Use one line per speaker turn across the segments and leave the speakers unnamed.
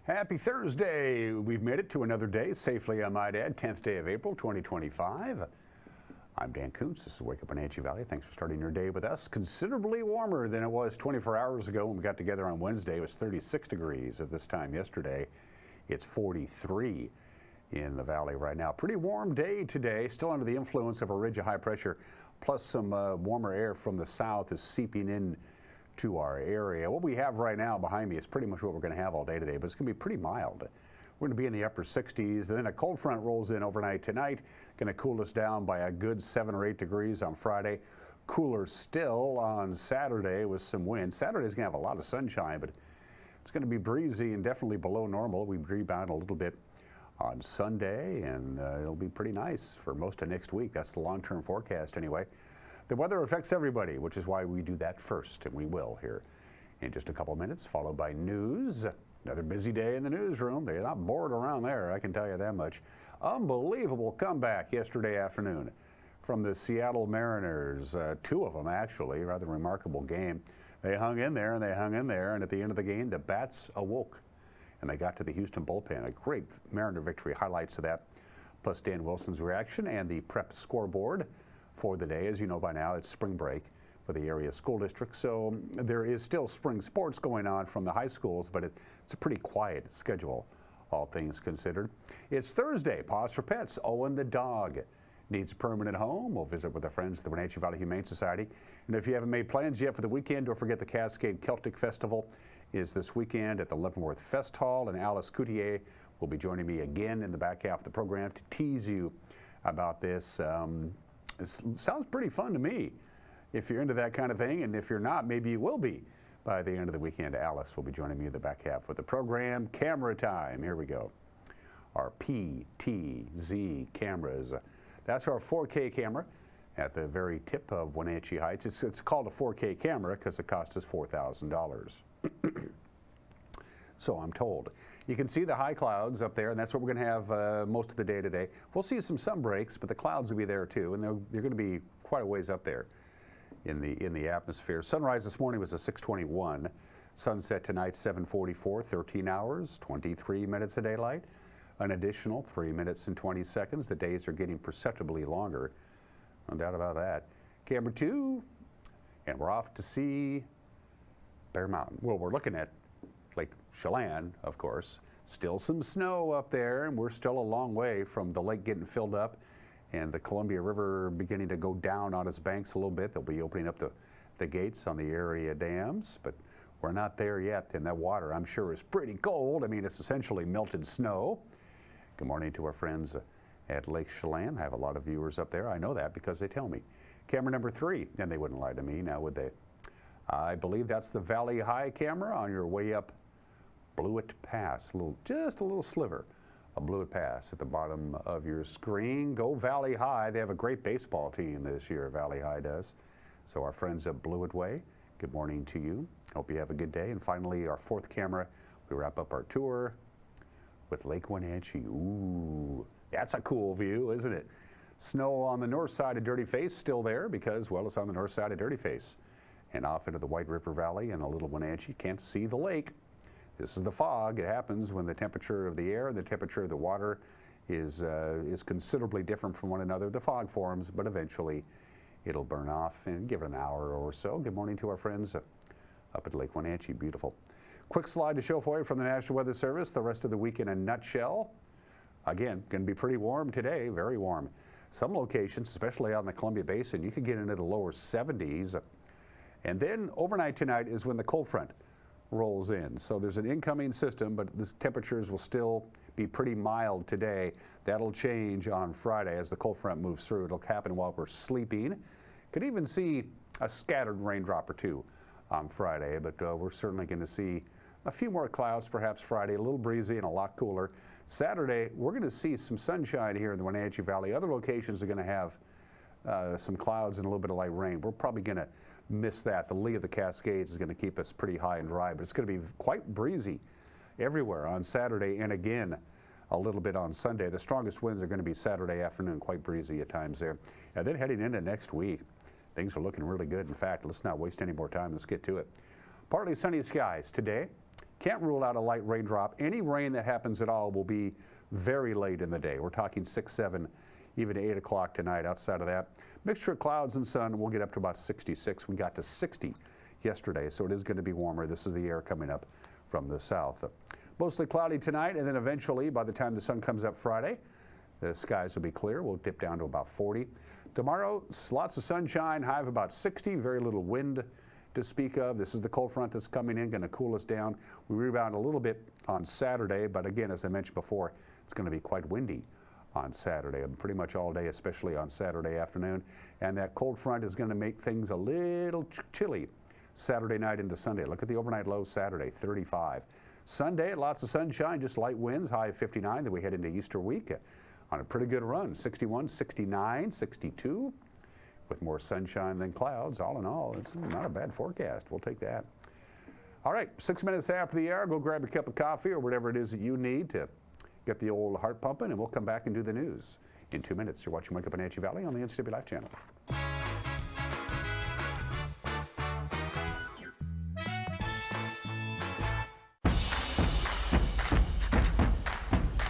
Happy Thursday. We've made it to another day safely, I might add, 10th day of April 2025. I'm Dan Kuntz. This is Wake Up Wenatchee Valley. Thanks for starting your day with us. Considerably warmer than it was 24 hours ago when we got together on Wednesday. It was 36 degrees at this time yesterday. It's 43 in the valley right now. Pretty warm day today, still under the influence of a ridge of high pressure, plus some warmer air from the south is seeping in to our area. What we have right now behind me is pretty much what we're going to have all day today, but it's going to be pretty mild. We're going to be in the upper 60s, and then a cold front rolls in overnight tonight, going to cool us down by a good 7 or 8 degrees on Friday. Cooler still on Saturday with some wind. Saturday's going to have a lot of sunshine, but it's going to be breezy and definitely below normal. We rebound a little bit on Sunday, and it'll be pretty nice for most of next week. That's the long-term forecast anyway. The weather affects everybody, which is why we do that first, and we will here in just a couple minutes, followed by news. Another busy day in the newsroom. They're not bored around there, I can tell you that much. Unbelievable comeback yesterday afternoon from the Seattle Mariners. 2 of them, actually. Rather remarkable game. They hung in there, and they hung in there, and at the end of the game, the bats awoke, and they got to the Houston bullpen. A great Mariner victory. Highlights of that, plus Dan Wilson's reaction and the prep scoreboard for the day. As you know by now, it's spring break for the area school district, so there is still spring sports going on from the high schools, but it's a pretty quiet schedule, all things considered. It's Thursday. Pause for Pets. Owen the dog needs a permanent home. We'll visit with our friends at the Wenatchee Valley Humane Society. And if you haven't made plans yet for the weekend, don't forget the Cascade Celtic Festival is this weekend at the Leavenworth Fest Hall, and Alice Coutier will be joining me again in the back half of the program to tease you about this. It sounds pretty fun to me if you're into that kind of thing, and if you're not, maybe you will be by the end of the weekend. Alice will be joining me in the back half with the program. Camera time. Here we go. Our PTZ cameras. That's our 4K camera at the very tip of Wenatchee Heights. It's called a 4K camera because it cost us $4,000. So I'm told. You can see the high clouds up there, and that's what we're going to have most of the day today. We'll see some sun breaks, but the clouds will be there too, and they're going to be quite a ways up there in the atmosphere. Sunrise this morning was a 6:21. Sunset tonight 7:44. 13 hours, 23 minutes of daylight. An additional 3 minutes and 20 seconds. The days are getting perceptibly longer. No doubt about that. Camera 2, and we're off to see Bear Mountain. Well, we're looking at Lake Chelan, of course. Still some snow up there, and we're still a long way from the lake getting filled up and the Columbia River beginning to go down on its banks a little bit. They'll be opening up the gates on the area dams, but we're not there yet, and that water, I'm sure, is pretty cold. I mean, it's essentially melted snow. Good morning to our friends at Lake Chelan. I have a lot of viewers up there. I know that because they tell me. Camera number 3, and they wouldn't lie to me, now would they? I believe that's the Valley High camera on your way up Blewett Pass, just a little sliver of Blewett Pass at the bottom of your screen. Go Valley High. They have a great baseball team this year, Valley High does. So our friends at Blewett Way, good morning to you. Hope you have a good day. And finally, our 4th camera, we wrap up our tour with Lake Wenatchee. Ooh, that's a cool view, isn't it? Snow on the north side of Dirty Face still there because, well, it's on the north side of Dirty Face. And off into the White River Valley and a little Wenatchee. Can't see the lake. This is the fog. It happens when the temperature of the air and the temperature of the water is considerably different from one another. The fog forms, but eventually it'll burn off, and give it an hour or so. Good morning to our friends up at Lake Wenatchee. Beautiful. Quick slide to show for you from the National Weather Service. The rest of the week in a nutshell. Again, going to be pretty warm today, very warm. Some locations, especially on the Columbia Basin, you could get into the lower 70s. And then overnight tonight is when the cold front rolls in. So there's an incoming system, but the temperatures will still be pretty mild today. That'll change on Friday as the cold front moves through. It'll happen while we're sleeping. Could even see a scattered raindrop or 2 on Friday, but we're certainly going to see a few more clouds perhaps Friday, a little breezy and a lot cooler. Saturday, we're going to see some sunshine here in the Wenatchee Valley. Other locations are going to have some clouds and a little bit of light rain. We're probably going to miss that. The lee of the Cascades is going to keep us pretty high and dry, but it's going to be quite breezy everywhere on Saturday, and again a little bit on Sunday. The strongest winds are going to be Saturday afternoon, quite breezy at times there. And then heading into next week, things are looking really good. In fact, let's not waste any more time. Let's get to it. Partly sunny skies today Can't rule out a light raindrop. Any rain that happens at all will be very late in the day. We're talking 6, 7, even 8 o'clock tonight. Outside of that, mixture of clouds and sun. We'll get up to about 66. We got to 60 yesterday, so it is going to be warmer. This is the air coming up from the south. Mostly cloudy tonight, and then eventually, by the time the sun comes up Friday, the skies will be clear. We'll dip down to about 40. Tomorrow, lots of sunshine, high of about 60, very little wind to speak of. This is the cold front that's coming in, going to cool us down. We rebound a little bit on Saturday, but again, as I mentioned before, it's going to be quite windy on Saturday, and pretty much all day, especially on Saturday afternoon. And that cold front is going to make things a little chilly Saturday night into Sunday. Look at the overnight low Saturday, 35. Sunday, lots of sunshine, just light winds, high of 59. Then we head into Easter week on a pretty good run, 61, 69, 62, with more sunshine than clouds. All in all, it's not a bad forecast. We'll take that. All right, 6 minutes after the hour, go grab a cup of coffee or whatever it is that you need to get the old heart pumping, and we'll come back and do the news in 2 minutes. You're watching Wake Up Wenatchee Valley on the NCWLIFE channel.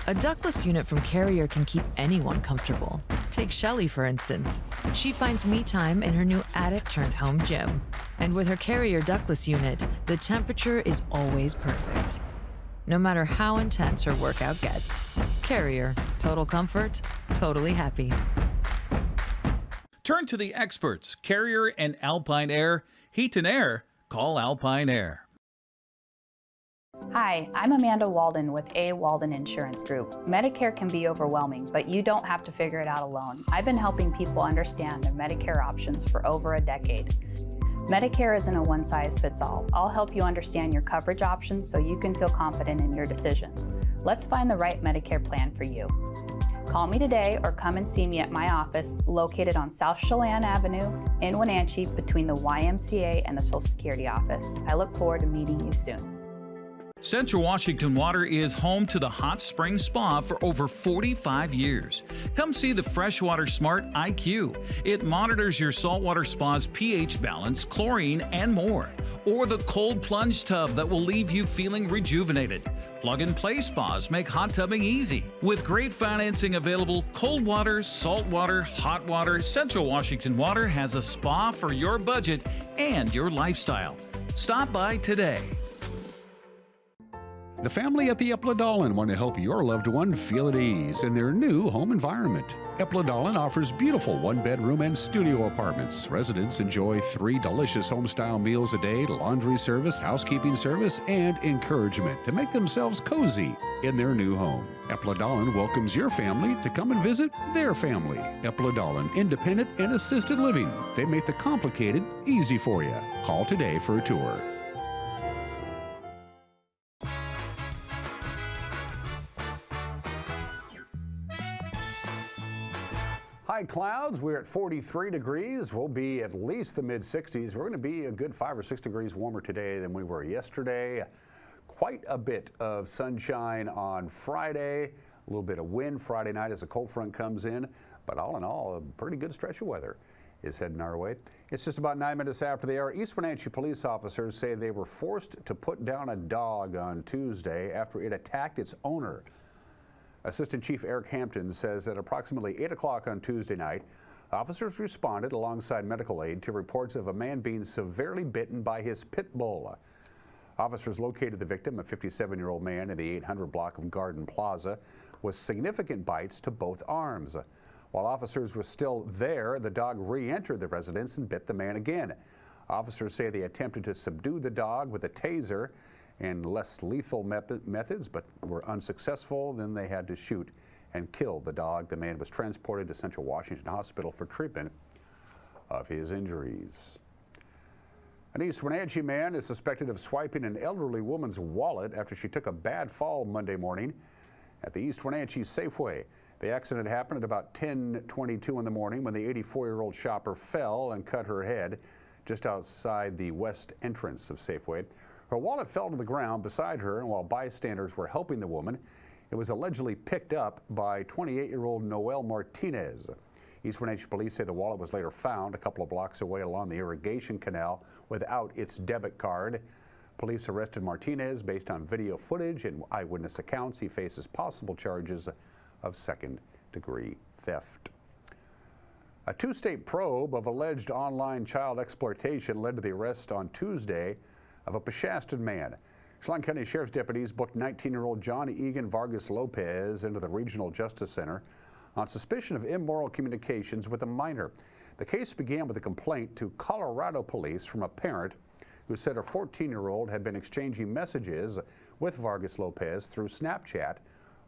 A ductless unit from Carrier can keep anyone comfortable. Take Shelly, for instance. She finds me time in her new attic-turned-home gym. And with her Carrier ductless unit, the temperature is always perfect, no matter how intense her workout gets. Carrier, total comfort, totally happy.
Turn to the experts, Carrier and Alpine Air. Heat and air, call Alpine Air.
Hi, I'm Amanda Walden with A. Walden Insurance Group. Medicare can be overwhelming, but you don't have to figure it out alone. I've been helping people understand their Medicare options for over a decade. Medicare isn't a one-size-fits-all. I'll help you understand your coverage options so you can feel confident in your decisions. Let's find the right Medicare plan for you. Call me today or come and see me at my office located on South Chelan Avenue in Wenatchee between the YMCA and the Social Security office. I look forward to meeting you soon.
Central Washington Water is home to the Hot Spring Spa for over 45 years. Come see the Freshwater Smart IQ. It monitors your saltwater spa's pH balance, chlorine, and more. Or the cold plunge tub that will leave you feeling rejuvenated. Plug-and-play spas make hot tubbing easy. With great financing available, cold water, salt water, hot water, Central Washington Water has a spa for your budget and your lifestyle. Stop by today.
The family at the Eplidolin want to help your loved one feel at ease in their new home environment. Eplidolin offers beautiful one-bedroom and studio apartments. Residents enjoy 3 delicious home-style meals a day, laundry service, housekeeping service, and encouragement to make themselves cozy in their new home. Eplidolin welcomes your family to come and visit their family. Eplidolin, independent and assisted living. They make the complicated easy for you. Call today for a tour.
High clouds, we're at 43 degrees. We'll be at least the mid-60s. We're going to be a good 5 or 6 degrees warmer today than we were yesterday. Quite a bit of sunshine on Friday, a little bit of wind Friday night as a cold front comes in, but all in all, a pretty good stretch of weather is heading our way. It's just about 9 minutes after the hour. East Wenatchee police officers say they were forced to put down a dog on Tuesday after it attacked its owner. Assistant Chief Eric Hampton says that approximately 8 o'clock on Tuesday night, officers responded alongside medical aid to reports of a man being severely bitten by his pit bull. Officers located the victim, a 57-year-old man in the 800 block of Garden Plaza, with significant bites to both arms. While officers were still there, the dog re-entered the residence and bit the man again. Officers say they attempted to subdue the dog with a taser and less lethal methods, but were unsuccessful. Then they had to shoot and kill the dog. The man was transported to Central Washington Hospital for treatment of his injuries. An East Wenatchee man is suspected of swiping an elderly woman's wallet after she took a bad fall Monday morning at the East Wenatchee Safeway. The accident happened at about 10:22 in the morning when the 84-year-old shopper fell and cut her head just outside the west entrance of Safeway. Her wallet fell to the ground beside her, and while bystanders were helping the woman, it was allegedly picked up by 28-year-old Noel Martinez. East Wenatchee police say the wallet was later found a couple of blocks away along the irrigation canal without its debit card. Police arrested Martinez based on video footage and eyewitness accounts. He faces possible charges of second-degree theft. A two-state probe of alleged online child exploitation led to the arrest on Tuesday of a Peshastan man. Chelan County Sheriff's deputies booked 19-year-old John Egan Vargas Lopez into the Regional Justice Center on suspicion of immoral communications with a minor. The case began with a complaint to Colorado police from a parent who said her 14-year-old had been exchanging messages with Vargas Lopez through Snapchat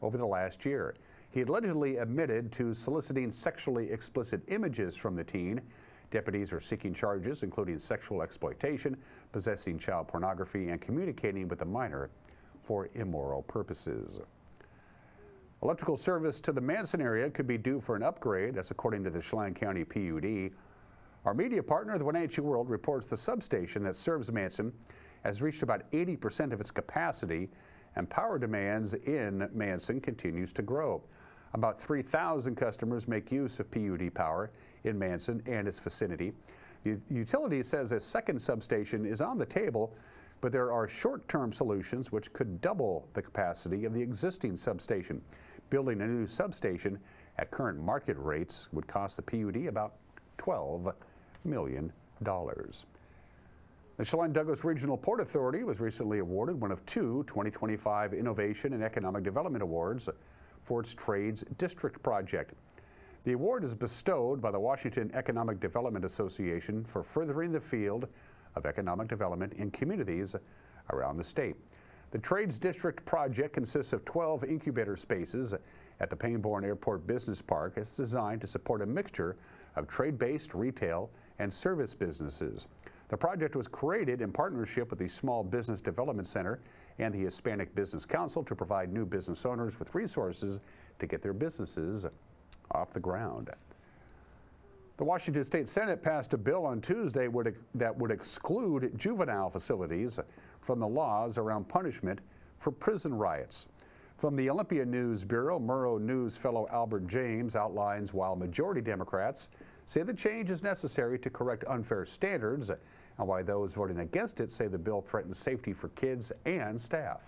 over the last year. He had allegedly admitted to soliciting sexually explicit images from the teen. Deputies are seeking charges including sexual exploitation, possessing child pornography, and communicating with a minor for immoral purposes. Electrical service to the Manson area could be due for an upgrade, that's according to the Chelan County PUD. Our media partner, the Wenatchee World, reports the substation that serves Manson has reached about 80% of its capacity, and power demands in Manson continues to grow. About 3,000 customers make use of PUD power in Manson and its vicinity. The utility says a second substation is on the table, but there are short-term solutions which could double the capacity of the existing substation. Building a new substation at current market rates would cost the PUD about $12 million. The Chelan-Douglas Regional Port Authority was recently awarded one of two 2025 Innovation and Economic Development Awards for its Trades District project. The award is bestowed by the Washington Economic Development Association for furthering the field of economic development in communities around the state. The Trades District project consists of 12 incubator spaces at the Payne-Bourne Airport Business Park. It's designed to support a mixture of trade-based retail and service businesses. The project was created in partnership with the Small Business Development Center and the Hispanic Business Council to provide new business owners with resources to get their businesses off the ground. The Washington State Senate passed a bill on Tuesday that would exclude juvenile facilities from the laws around punishment for prison riots. From the Olympia News Bureau, Murrow News fellow Albert James outlines while majority Democrats say the change is necessary to correct unfair standards, and why those voting against it say the bill threatens safety for kids and staff.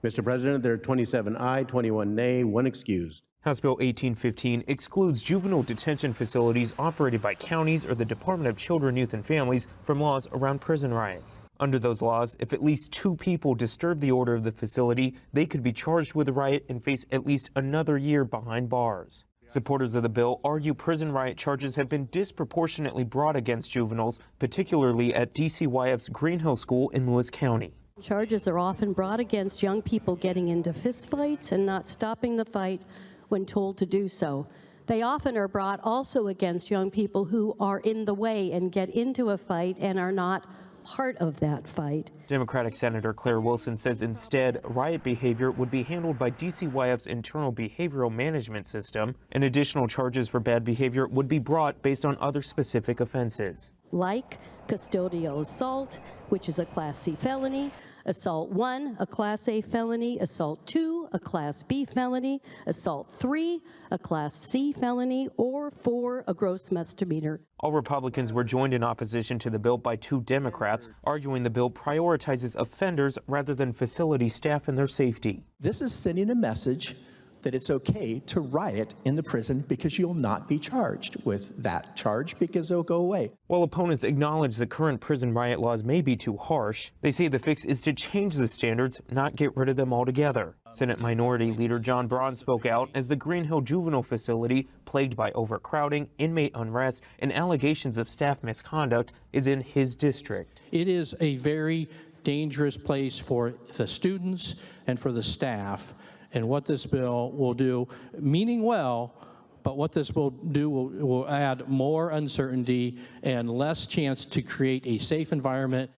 Mr. President, there are 27 aye, 21 nay, 1 excused.
House Bill 1815 excludes juvenile detention facilities operated by counties or the Department of Children, Youth, and Families from laws around prison riots. Under those laws, if at least 2 people disturb the order of the facility, they could be charged with a riot and face at least another year behind bars. Supporters of the bill argue prison riot charges have been disproportionately brought against juveniles, particularly at NCWLIFE's Green Hill School in Lewis County.
Charges are often brought against young people getting into fistfights and not stopping the fight when told to do so. They often are brought also against young people who are in the way and get into a fight and are not part of that fight.
Democratic Senator Claire Wilson says instead, riot behavior would be handled by NCWLIFE's internal behavioral management system, and additional charges for bad behavior would be brought based on other specific offenses. Like
custodial assault, which is a Class C felony, Assault 1, a Class A felony, Assault 2, a Class B felony, Assault 3, a Class C felony, or 4, a gross misdemeanor.
All Republicans were joined in opposition to the bill by 2 Democrats, arguing the bill prioritizes offenders rather than facility staff and their safety.
This is sending a message that it's okay to riot in the prison because you'll not be charged with that charge because it'll go away.
While opponents acknowledge the current prison riot laws may be too harsh, they say the fix is to change the standards, not get rid of them altogether. Senate Minority Leader John Braun spoke out as the Green Hill Juvenile Facility, plagued by overcrowding, inmate unrest, and allegations of staff misconduct, is in his district.
It is a very dangerous place for the students and for the staff. And what this bill will do, meaning well, but what this will do will add more uncertainty and less chance to create a safe environment.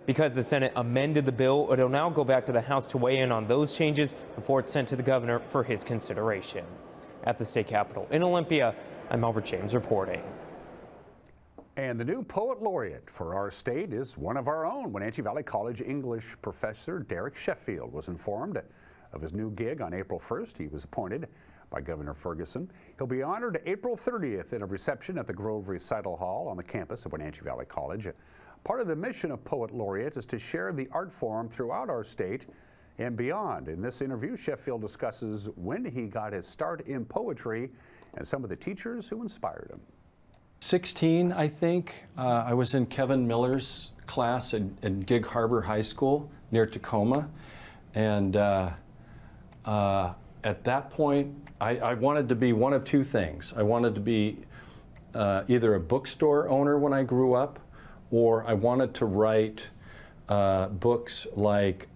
Because the Senate amended the bill, it'll now go back to the House to weigh in on those changes before it's sent to the governor for his consideration. At the state capitol in Olympia, I'm Albert James reporting.
And the new poet laureate for our state is one of our own. Wenatchee Valley College English professor Derek Sheffield was informed of his new gig on April 1st. He was appointed by Governor Ferguson. He'll be honored April 30th in a reception at the Grove Recital Hall on the campus of Wenatchee Valley College. Part of the mission of Poet Laureate is to share the art form throughout our state and beyond. In this interview, Sheffield discusses when he got his start in poetry and some of the teachers who inspired him.
16, I think. I was in Kevin Miller's class at Gig Harbor High School near Tacoma. And at that point, I wanted to be one of two things. I wanted to be either a bookstore owner when I grew up, or I wanted to write books like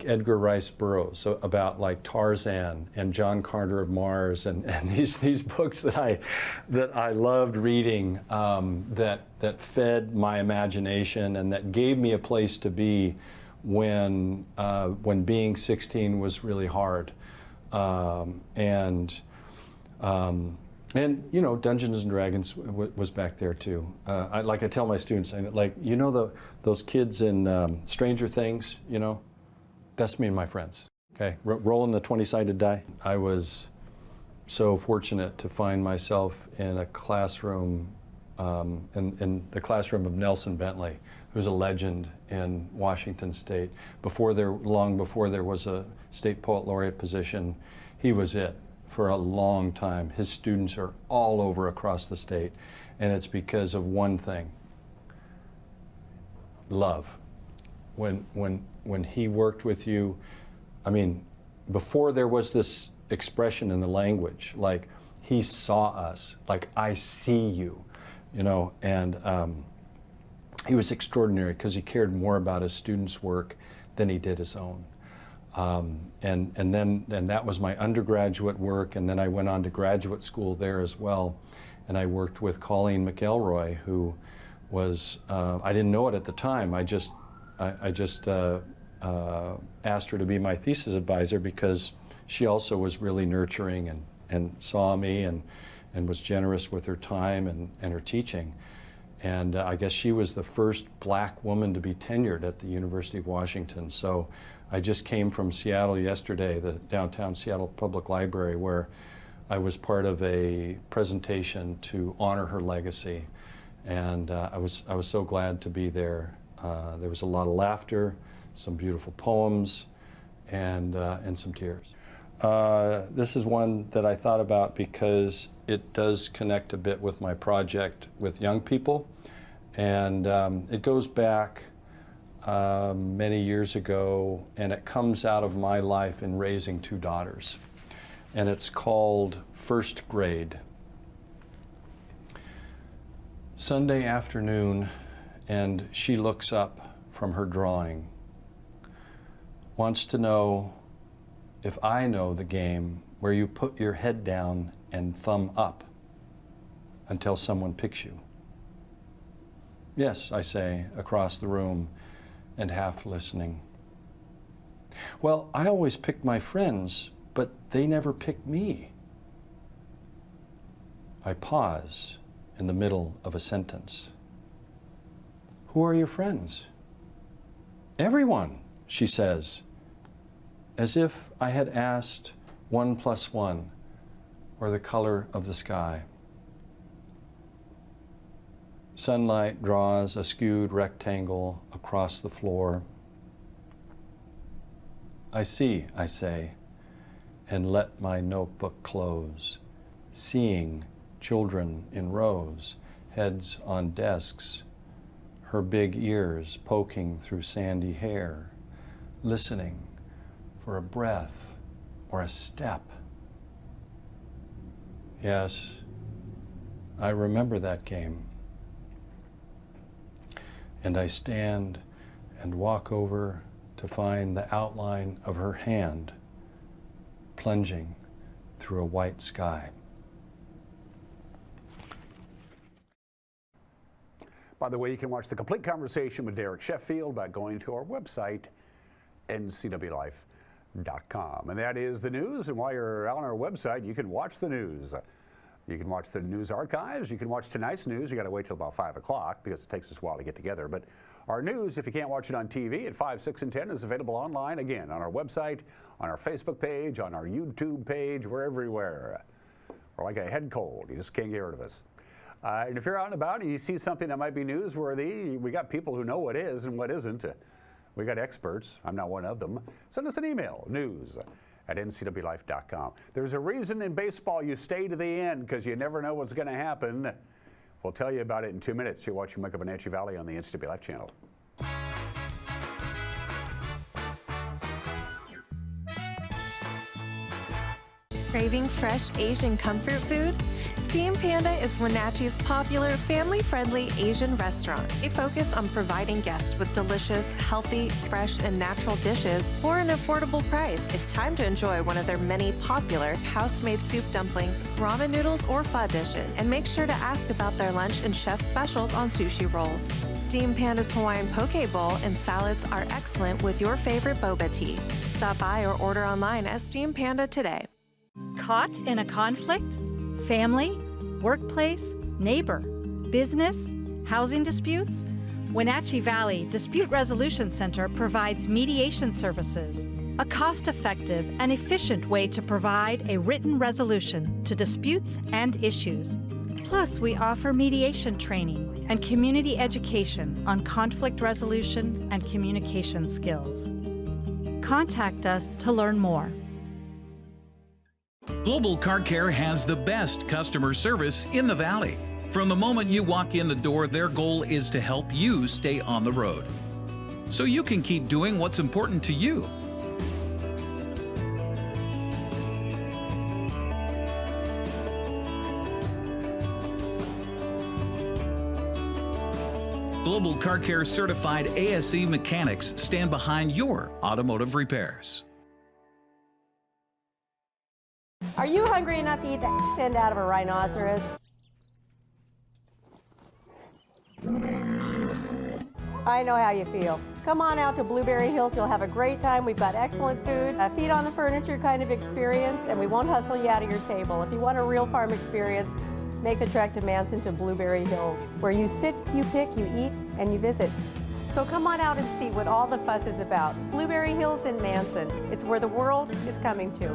Edgar Rice Burroughs, so about like Tarzan and John Carter of Mars, and these books that I loved reading, that fed my imagination and that gave me a place to be when being 16 was really hard, and you know, Dungeons and Dragons was back there too. I tell my students, you know, those kids in Stranger Things, you know, that's me and my friends. Okay, rolling the 20-sided die. I was so fortunate to find myself in a classroom, in the classroom of Nelson Bentley, who's a legend in Washington State. Long before there was a state poet laureate position, he was it for a long time. His students are all over across the state, and it's because of one thing: love. When he worked with you, I mean, before there was this expression in the language, like he saw us, like I see you, you know, and he was extraordinary because he cared more about his students' work than he did his own. And that was my undergraduate work, and then I went on to graduate school there as well, and I worked with Colleen McElroy, who was, I didn't know it at the time, I just asked her to be my thesis advisor because she also was really nurturing and saw me and was generous with her time and her teaching. And I guess she was the first black woman to be tenured at the University of Washington. So I just came from Seattle yesterday, the downtown Seattle Public Library, where I was part of a presentation to honor her legacy. And I was so glad to be there. There was a lot of laughter, some beautiful poems, and some tears. This is one that I thought about because it does connect a bit with my project with young people. And it goes back many years ago, and it comes out of my life in raising two daughters. And it's called First Grade. Sunday afternoon, and she looks up from her drawing, wants to know if I know the game where you put your head down and thumb up until someone picks you. Yes, I say, across the room and half listening. Well, I always picked my friends, but they never picked me. I pause in the middle of a sentence. Who are your friends? Everyone, she says, as if I had asked 1 + 1 or the color of the sky. Sunlight draws a skewed rectangle across the floor. I see, I say, and let my notebook close, seeing children in rows, heads on desks, her big ears poking through sandy hair, listening for a breath or a step. Yes, I remember that game. And I stand and walk over to find the outline of her hand plunging through a white sky.
By the way, you can watch the complete conversation with Derek Sheffield by going to our website, NCWLIFE.com. And that is the news. And while you're on our website, you can watch the news. You can watch the news archives. You can watch tonight's news. You got to wait till about 5 o'clock because it takes us a while to get together. But our news, if you can't watch it on TV at 5, 6, and 10, is available online, again, on our website, on our Facebook page, on our YouTube page. We're everywhere. We're like a head cold. You just can't get rid of us. And if you're out and about and you see something that might be newsworthy, we got people who know what is and what isn't. We got experts. I'm not one of them. Send us an email, news@ncwlife.com. There's a reason in baseball you stay to the end because you never know what's going to happen. We'll tell you about it in 2 minutes. You're watching Wake Up Wenatchee Valley on the NCWLIFE channel.
Craving fresh Asian comfort food? Steam Panda is Wenatchee's popular family-friendly Asian restaurant. They focus on providing guests with delicious, healthy, fresh, and natural dishes for an affordable price. It's time to enjoy one of their many popular house-made soup dumplings, ramen noodles, or pho dishes. And make sure to ask about their lunch and chef specials on sushi rolls. Steam Panda's Hawaiian poke bowl and salads are excellent with your favorite boba tea. Stop by or order online at Steam Panda today.
Caught in a conflict? Family, workplace, neighbor, business, housing disputes? Wenatchee Valley Dispute Resolution Center provides mediation services, a cost-effective and efficient way to provide a written resolution to disputes and issues. Plus, we offer mediation training and community education on conflict resolution and communication skills. Contact us to learn more.
Global Car Care has the best customer service in the Valley. From the moment you walk in the door, their goal is to help you stay on the road, so you can keep doing what's important to you. Global Car Care certified ASE mechanics stand behind your automotive repairs.
Are you hungry enough to eat the end out of a rhinoceros? I know how you feel. Come on out to Blueberry Hills. You'll have a great time. We've got excellent food, a feet on the furniture kind of experience, and we won't hustle you out of your table. If you want a real farm experience, make the trek to Manson to Blueberry Hills, where you sit, you pick, you eat, and you visit. So come on out and see what all the fuss is about. Blueberry Hills in Manson. It's where the world is coming to.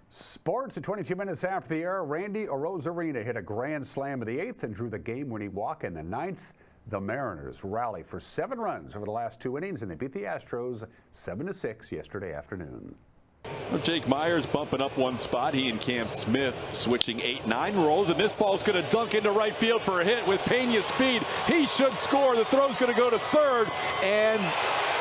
Sports at 22 minutes after the hour. Randy Arozarena hit a grand slam in the 8th and drew the game-winning walk in the 9th. The Mariners rally for 7 runs over the last 2 innings, and they beat the Astros 7-6 yesterday afternoon.
Well, Jake Myers bumping up one spot. He and Cam Smith switching 8-9 rolls, and this ball's going to dunk into right field for a hit with Pena's speed. He should score. The throw's going to go to third, and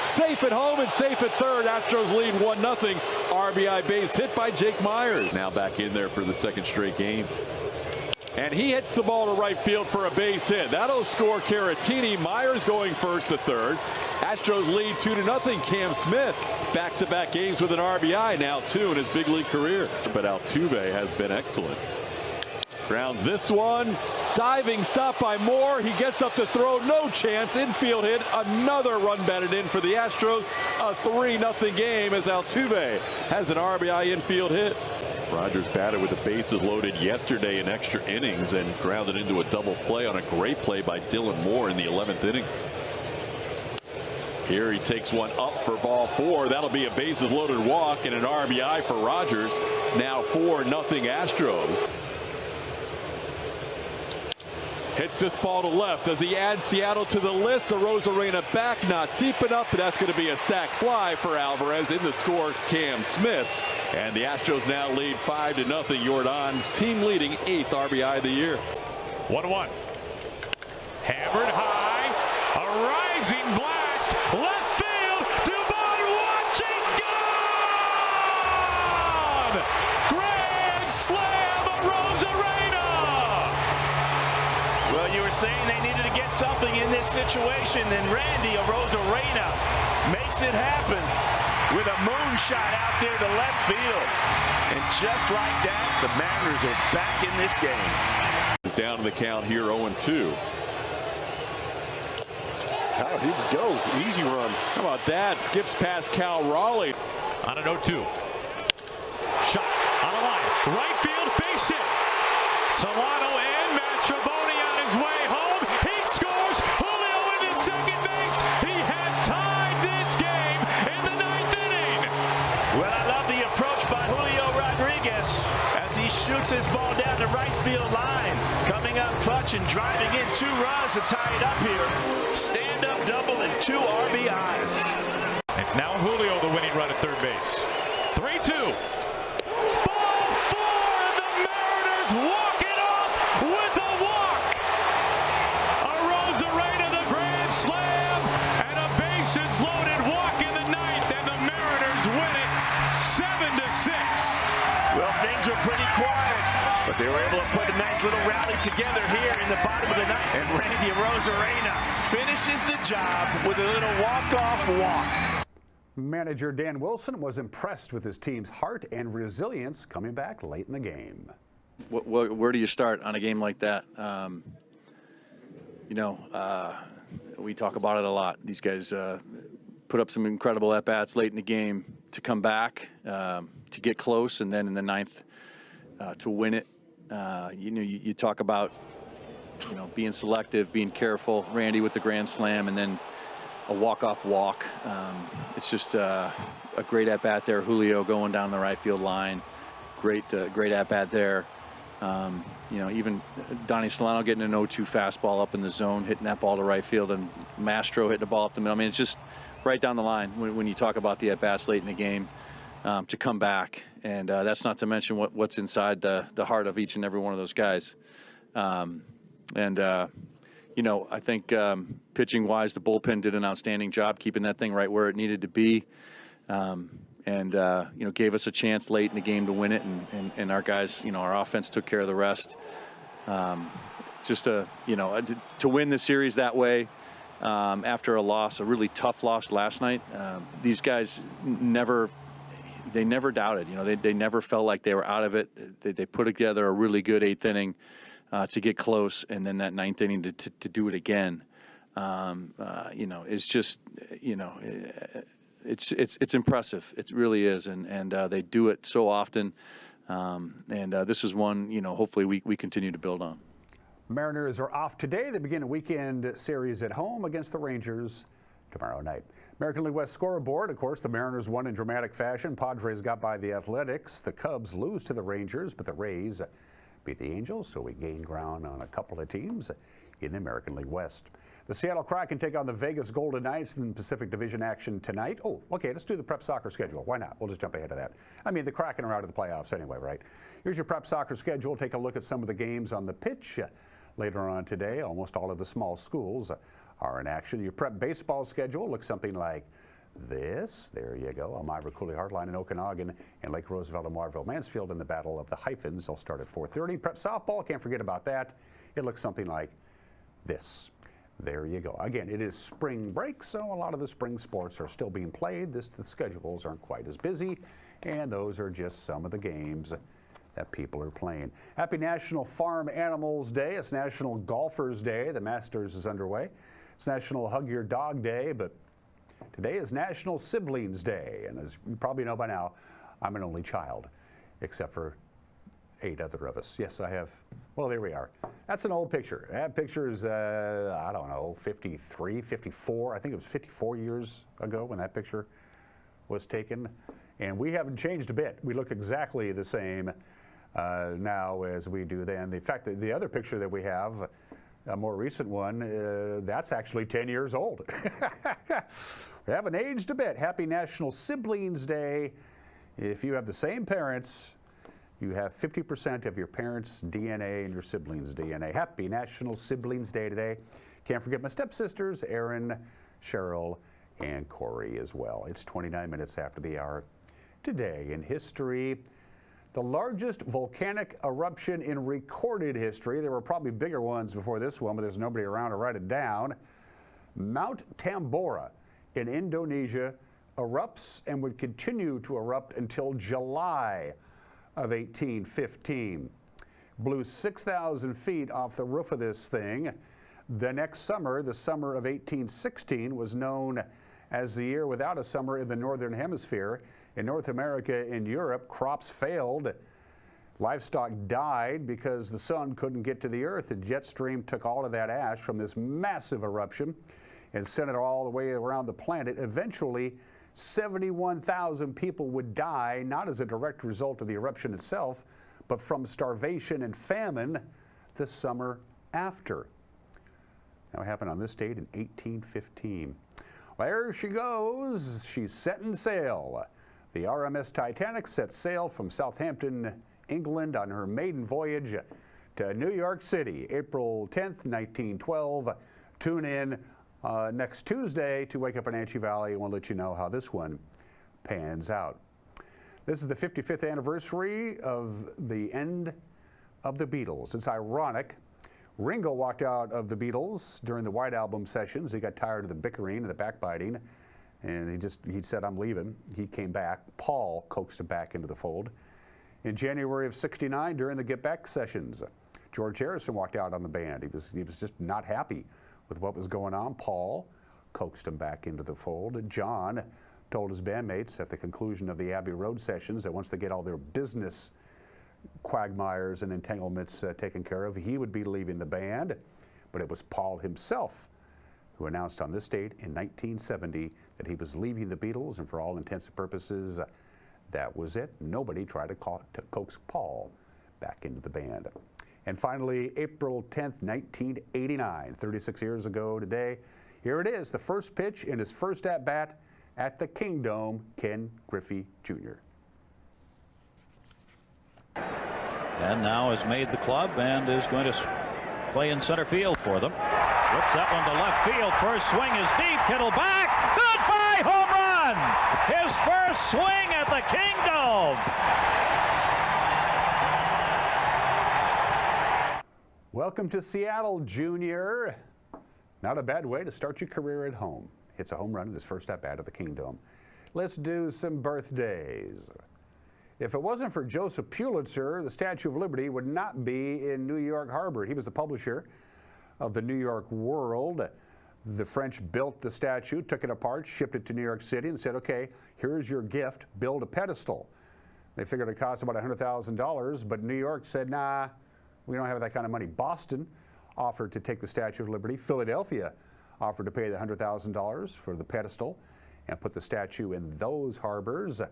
safe at home and safe at third. Astros lead 1-0. RBI base hit by Jake Myers. Now back in there for the second straight game. And he hits the ball to right field for a base hit. That'll score Caratini. Myers going first to third. Astros lead 2-0. Cam Smith back-to-back games with an RBI, now 2 in his big league career. But Altuve has been excellent. Grounds this one. Diving stop by Moore. He gets up to throw. No chance. Infield hit. Another run batted in for the Astros. A 3-0 game as Altuve has an RBI infield hit. Rogers batted with the bases loaded yesterday in extra innings and grounded into a double play on a great play by Dylan Moore in the 11th inning. Here he takes one up for ball 4. That'll be a bases loaded walk and an RBI for Rogers. Now 4-0 Astros. Hits this ball to left. Does he add Seattle to the list? Arozarena back, not deep enough, but that's going to be a sac fly for Alvarez. In the score, Cam Smith. And the Astros now lead 5-0. Jordan's team leading 8th RBI of the year.
1-1. Hammered high. A rising blast. Left field. Dubon watching. Gone! Grand slam. Arozarena.
Well, you were saying they needed to get something in this situation, and Randy Arozarena makes it happen with a moonshot out there to left field. And just like that, the Mariners are back in this game.
He's down to the count here, 0-2.
Oh, here we go. Easy run.
How about that? Skips past Cal Raleigh.
On an 0-2. Shot on a line. Right field, base hit. Solano and Mastrobuoni on his way home. He scores. Julio into second base. He has tied this game in the 9th inning.
McCutchen driving in 2 runs to tie it up here. Stand-up double and 2 RBIs.
It's now Julio the winning run at third base. 3-2. Ball 4, and the Mariners walk it off with a walk. A Rosarena the grand slam, and a bases loaded walk in the ninth, and the Mariners win it 7-6.
Well, things were pretty quiet, but they were able to put a nice little rally together here in the bottom of the ninth. And Randy Rosarena finishes the job with a little walk-off walk.
Manager Dan Wilson was impressed with his team's heart and resilience coming back late in the game.
Where do you start on a game like that? We talk about it a lot. These guys put up some incredible at-bats late in the game to come back, to get close, and then in the ninth to win it. You talk about being selective, being careful. Randy with the grand slam, and then a walk-off walk. It's just a great at-bat there. Julio going down the right field line. Great at-bat there. Even Donnie Solano getting an 0-2 fastball up in the zone, hitting that ball to right field, and Mastro hitting the ball up the middle. I mean, it's just right down the line when you talk about the at-bats late in the game to come back. And that's not to mention what's inside the heart of each and every one of those guys. I think pitching-wise, the bullpen did an outstanding job keeping that thing right where it needed to be, gave us a chance late in the game to win it, and our guys, our offense took care of the rest. To win the series that way after a really tough loss last night, these guys never doubted. They never felt like they were out of it. They put together a really good 8th inning. To get close, and then that 9th inning to do it again, is just, it's impressive. It really is, and they do it so often, this is one, hopefully we continue to build on.
Mariners are off today. They begin a weekend series at home against the Rangers tomorrow night. American League West scoreboard, of course, the Mariners won in dramatic fashion. Padres got by the Athletics. The Cubs lose to the Rangers, but the Rays beat the Angels, so we gain ground on a couple of teams in the American League West. The Seattle Kraken take on the Vegas Golden Knights in Pacific Division action tonight. Oh, okay, let's do the prep soccer schedule. Why not? We'll just jump ahead of that. I mean, the Kraken are out of the playoffs anyway, right? Here's your prep soccer schedule. Take a look at some of the games on the pitch later on today. Almost all of the small schools are in action. Your prep baseball schedule looks something like this. There you go. Elmira Cooley Hardline in Okanagan, and Lake Roosevelt and Marville Mansfield in the Battle of the Hyphens. They'll start at 4:30. Prep softball, can't forget about that. It looks something like this. There you go. Again, it is spring break, so a lot of the spring sports are still being played. The schedules aren't quite as busy, and those are just some of the games that people are playing. Happy National Farm Animals Day. It's National Golfers Day. The Masters is underway. It's National Hug Your Dog Day, but today is National Siblings Day, and as you probably know by now, I'm an only child, except for 8 other of us. Yes, I have. Well, there we are. That's an old picture. That picture is, I don't know, 53, 54. I think it was 54 years ago when that picture was taken, and we haven't changed a bit. We look exactly the same now as we do then. In fact, the other picture that we have, a more recent one, that's actually 10 years old. We haven't aged a bit. Happy National Siblings Day. If you have the same parents, you have 50% of your parents' DNA and your siblings' DNA. Happy National Siblings Day today. Can't forget my stepsisters, Erin, Cheryl, and Corey as well. It's 29 minutes after the hour. Today in history, the largest volcanic eruption in recorded history. There were probably bigger ones before this one, but there's nobody around to write it down. Mount Tambora in Indonesia erupts and would continue to erupt until July of 1815. Blew 6,000 feet off the roof of this thing. The next summer, the summer of 1816, was known as the year without a summer in the Northern Hemisphere. In North America and Europe, crops failed. Livestock died because the sun couldn't get to the earth. The jet stream took all of that ash from this massive eruption and sent it all the way around the planet. Eventually, 71,000 people would die, not as a direct result of the eruption itself, but from starvation and famine the summer after. That happened on this date in 1815. Well, there she goes. She's setting sail. The RMS Titanic set sail from Southampton, England on her maiden voyage to New York City, April 10th, 1912. Tune in next Tuesday to Wake Up Wenatchee Valley, and we'll let you know how this one pans out. This is the 55th anniversary of the end of the Beatles. It's ironic. Ringo walked out of the Beatles during the White Album sessions. He got tired of the bickering and the backbiting, and he said, I'm leaving. He came back. Paul coaxed him back into the fold. In January of '69, during the Get Back sessions, George Harrison walked out on the band. He was just not happy with what was going on. Paul coaxed him back into the fold. John told his bandmates at the conclusion of the Abbey Road sessions that once they get all their business quagmires and entanglements taken care of, he would be leaving the band. But it was Paul himself who announced on this date in 1970 that he was leaving the Beatles, and for all intents and purposes, that was it. Nobody tried to coax Paul back into the band. And finally, April 10th, 1989, 36 years ago today, here it is, the first pitch in his first at-bat at the Kingdome, Ken Griffey Jr.
And now has made the club and is going to play in center field for them. Whips that one to left field. First swing is deep. Kittle back. Goodbye, home run! His first swing at the Kingdome.
Welcome to Seattle, Junior. Not a bad way to start your career at home. Hits a home run in his first at-bat at the Kingdome. Let's do some birthdays. If it wasn't for Joseph Pulitzer, the Statue of Liberty would not be in New York Harbor. He was the publisher of the New York World. The French built the statue, took it apart, shipped it to New York City, and said, okay, here's your gift, build a pedestal. They figured it cost about $100,000, but New York said, nah, we don't have that kind of money. Boston offered to take the Statue of Liberty. Philadelphia offered to pay the $100,000 for the pedestal and put the statue in those harbors.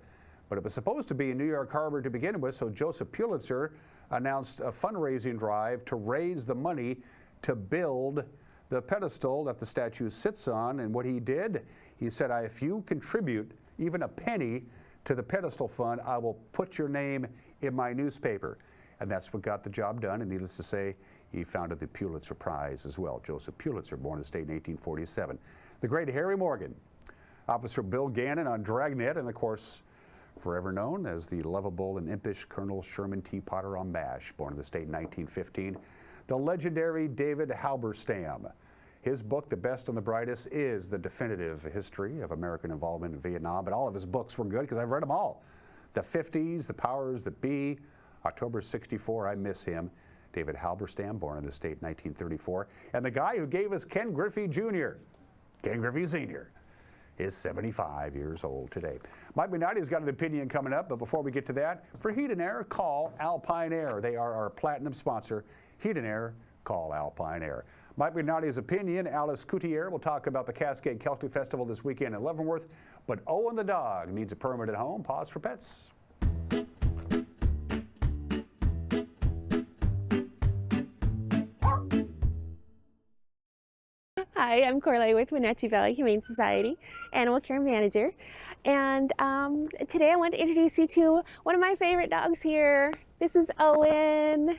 But it was supposed to be in New York Harbor to begin with, so Joseph Pulitzer announced a fundraising drive to raise the money to build the pedestal that the statue sits on. And what he did, he said, if you contribute even a penny to the pedestal fund, I will put your name in my newspaper. And that's what got the job done, and needless to say, he founded the Pulitzer Prize as well. Joseph Pulitzer, born in the state in 1847. The great Harry Morgan, Officer Bill Gannon on Dragnet, and of course, forever known as the lovable and impish Colonel Sherman T. Potter on MASH, born in the state in 1915. The legendary David Halberstam. His book, The Best and the Brightest, is the definitive history of American involvement in Vietnam, but all of his books were good because I've read them all. The 50s, The Powers That Be, October '64, I miss him. David Halberstam, born in the state in 1934. And the guy who gave us Ken Griffey Jr., Ken Griffey Sr., is 75 years old today. Mike Minotti's got an opinion coming up, but before we get to that, for Heat and Air, call Alpine Air. They are our platinum sponsor. Heat and Air, call Alpine Air. Mike Minotti's opinion, Alice Coutier will talk about the Cascade Celtic Festival this weekend in Leavenworth, but Owen the dog needs a permit at home. Pause for pets.
Hi, I'm Corley with Wenatchee Valley Humane Society, Animal Care Manager. And today I want to introduce you to one of my favorite dogs here. This is Owen.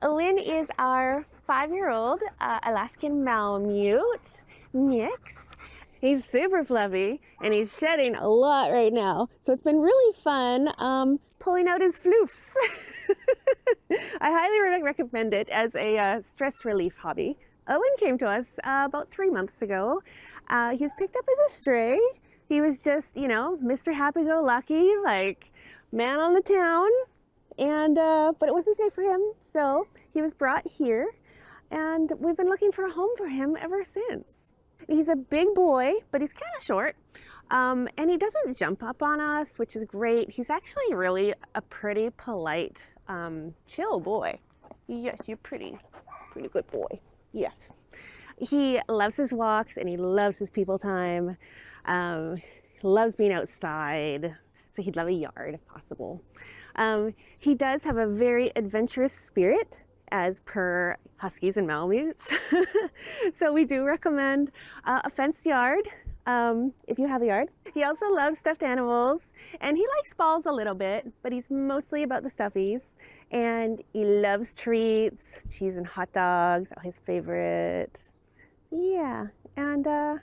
Owen is our 5-year-old Alaskan Malamute mix. He's super fluffy and he's shedding a lot right now. So it's been really fun pulling out his floofs. I highly recommend it as a stress relief hobby. Owen came to us about 3 months ago. He was picked up as a stray. He was just, you know, Mr. Happy-Go-Lucky, like man on the town. And but it wasn't safe for him, so he was brought here. And we've been looking for a home for him ever since. He's a big boy, but he's kind of short. And he doesn't jump up on us, which is great. He's actually really a pretty polite, chill boy. Yes, you're pretty good boy. Yes. He loves his walks and he loves his people time. Loves being outside, so he'd love a yard if possible. He does have a very adventurous spirit as per Huskies and Malamutes. So we do recommend a fenced yard if you have a yard. He also loves stuffed animals, and he likes balls a little bit, but he's mostly about the stuffies. And he loves treats, cheese and hot dogs are his favorites. Yeah, and yeah,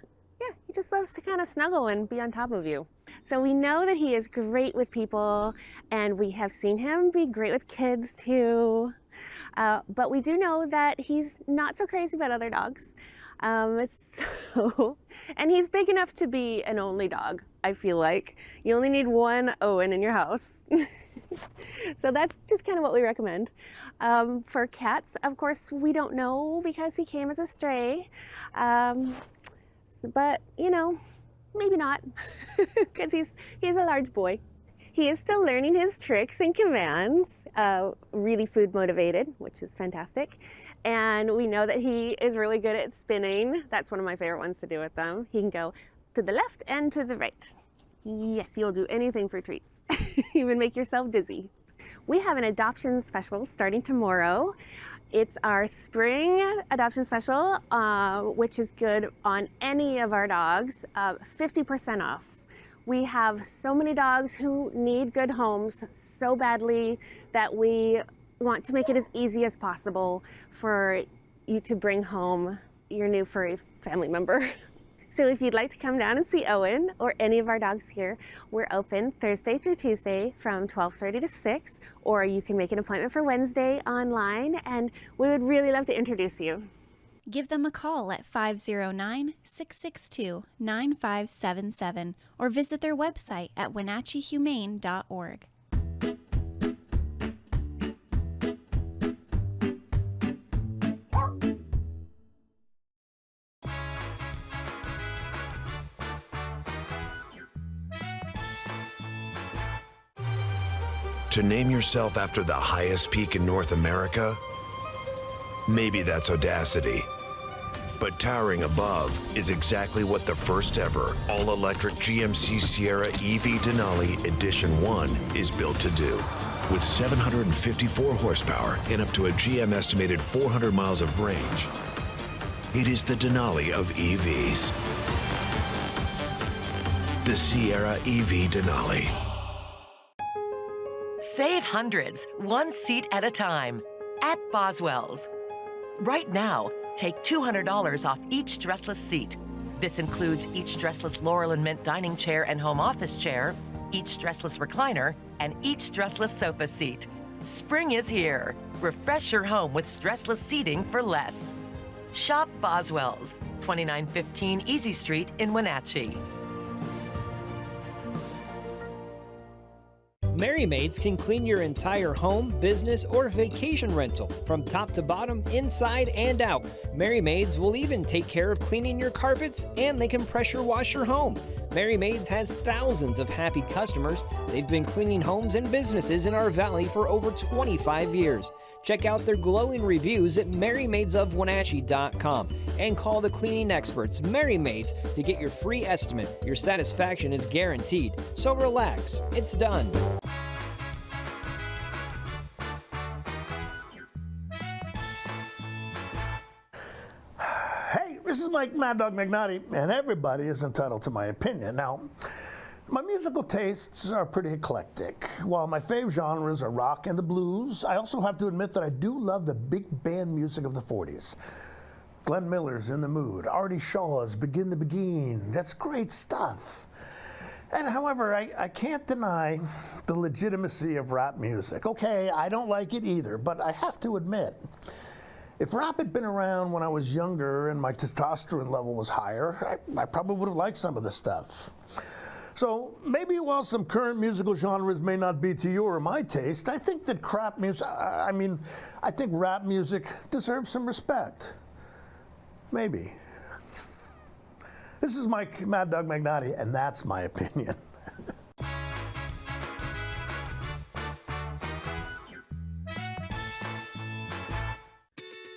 he just loves to kind of snuggle and be on top of you. So we know that he is great with people, and we have seen him be great with kids too. But we do know that he's not so crazy about other dogs. And he's big enough to be an only dog, I feel like. You only need one Owen in your house. So that's just kind of what we recommend. For cats, of course, we don't know because he came as a stray. But, you know, maybe not, because he's a large boy. He is still learning his tricks and commands, really food motivated, which is fantastic. And we know that he is really good at spinning. That's one of my favorite ones to do with them. He can go to the left and to the right. Yes, you'll do anything for treats, even make yourself dizzy. We have an adoption special starting tomorrow. It's our spring adoption special, which is good on any of our dogs, 50% off. We have so many dogs who need good homes so badly that we want to make it as easy as possible for you to bring home your new furry family member. So if you'd like to come down and see Owen or any of our dogs here, we're open Thursday through Tuesday from 12:30 to 6, or you can make an appointment for Wednesday online, and we would really love to introduce you.
Give them a call at 509-662-9577 or visit their website at wenatcheehumane.org.
To name yourself after the highest peak in North America? Maybe that's audacity. But towering above is exactly what the first ever all-electric GMC Sierra EV Denali Edition 1 is built to do. With 754 horsepower and up to a GM estimated 400 miles of range, it is the Denali of EVs. The Sierra EV Denali.
Save hundreds, one seat at a time, at Boswell's. Right now, take $200 off each dressless seat. This includes each dressless Laurel and Mint dining chair and home office chair, each dressless recliner, and each dressless sofa seat. Spring is here. Refresh your home with stressless seating for less. Shop Boswell's, 2915 Easy Street in Wenatchee.
Merry Maids can clean your entire home, business, or vacation rental from top to bottom, inside and out. Merry Maids will even take care of cleaning your carpets, and they can pressure wash your home. Merry Maids has thousands of happy customers. They've been cleaning homes and businesses in our valley for over 25 years. Check out their glowing reviews at merrymaidesofwenatchee.com and call the cleaning experts, Merry Maids, to get your free estimate. Your satisfaction is guaranteed. So relax, it's done.
Hey, this is Mike Mad Dog McNaughty, and everybody is entitled to my opinion. Now, my musical tastes are pretty eclectic. While my fave genres are rock and the blues, I also have to admit that I do love the big band music of the 40s. Glenn Miller's In the Mood, Artie Shaw's Begin to Begin, that's great stuff. And however, I can't deny the legitimacy of rap music. Okay, I don't like it either, but I have to admit, if rap had been around when I was younger and my testosterone level was higher, I probably would have liked some of this stuff. So maybe while some current musical genres may not be to your or my taste, I think that I think rap music deserves some respect. Maybe. This is Mike Mad Dog McNaughty, and that's my opinion.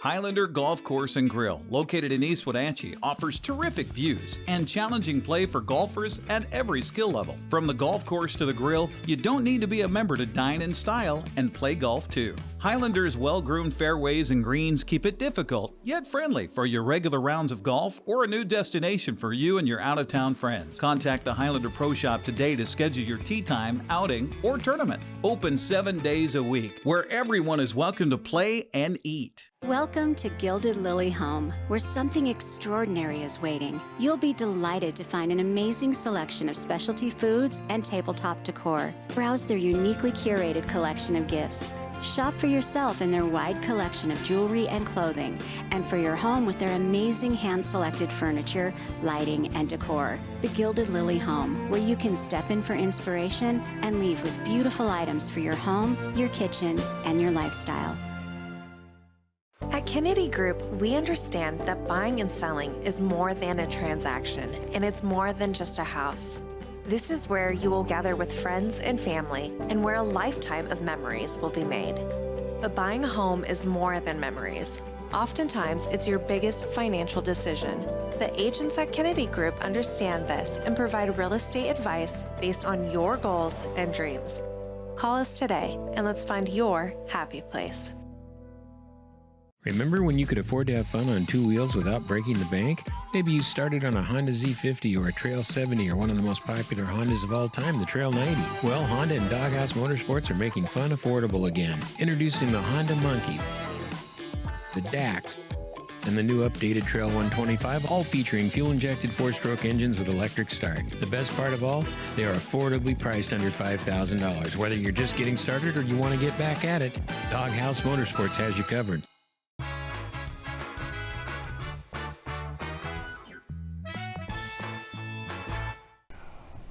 Highlander Golf Course and Grill, located in East Wenatchee, offers terrific views and challenging play for golfers at every skill level. From the golf course to the grill, you don't need to be a member to dine in style and play golf too. Highlander's well-groomed fairways and greens keep it difficult, yet friendly for your regular rounds of golf or a new destination for you and your out-of-town friends. Contact the Highlander Pro Shop today to schedule your tee time, outing, or tournament. Open 7 days a week, where everyone is welcome to play and eat.
Welcome to Gilded Lily Home, where something extraordinary is waiting. You'll be delighted to find an amazing selection of specialty foods and tabletop decor. Browse their uniquely curated collection of gifts. Shop for yourself in their wide collection of jewelry and clothing, and for your home with their amazing hand-selected furniture, lighting, and decor. The Gilded Lily Home, where you can step in for inspiration and leave with beautiful items for your home, your kitchen, and your lifestyle.
At Kennedy Group, we understand that buying and selling is more than a transaction, and it's more than just a house. This is where you will gather with friends and family, and where a lifetime of memories will be made. But buying a home is more than memories. Oftentimes, it's your biggest financial decision. The agents at Kennedy Group understand this and provide real estate advice based on your goals and dreams. Call us today, and let's find your happy place.
Remember when you could afford to have fun on two wheels without breaking the bank? Maybe you started on a Honda Z50 or a Trail 70 or one of the most popular Hondas of all time, the Trail 90. Well, Honda and Doghouse Motorsports are making fun affordable again. Introducing the Honda Monkey, the Dax, and the new updated Trail 125, all featuring fuel-injected 4-stroke engines with electric start. The best part of all, they are affordably priced under $5,000. Whether you're just getting started or you want to get back at it, Doghouse Motorsports has you covered.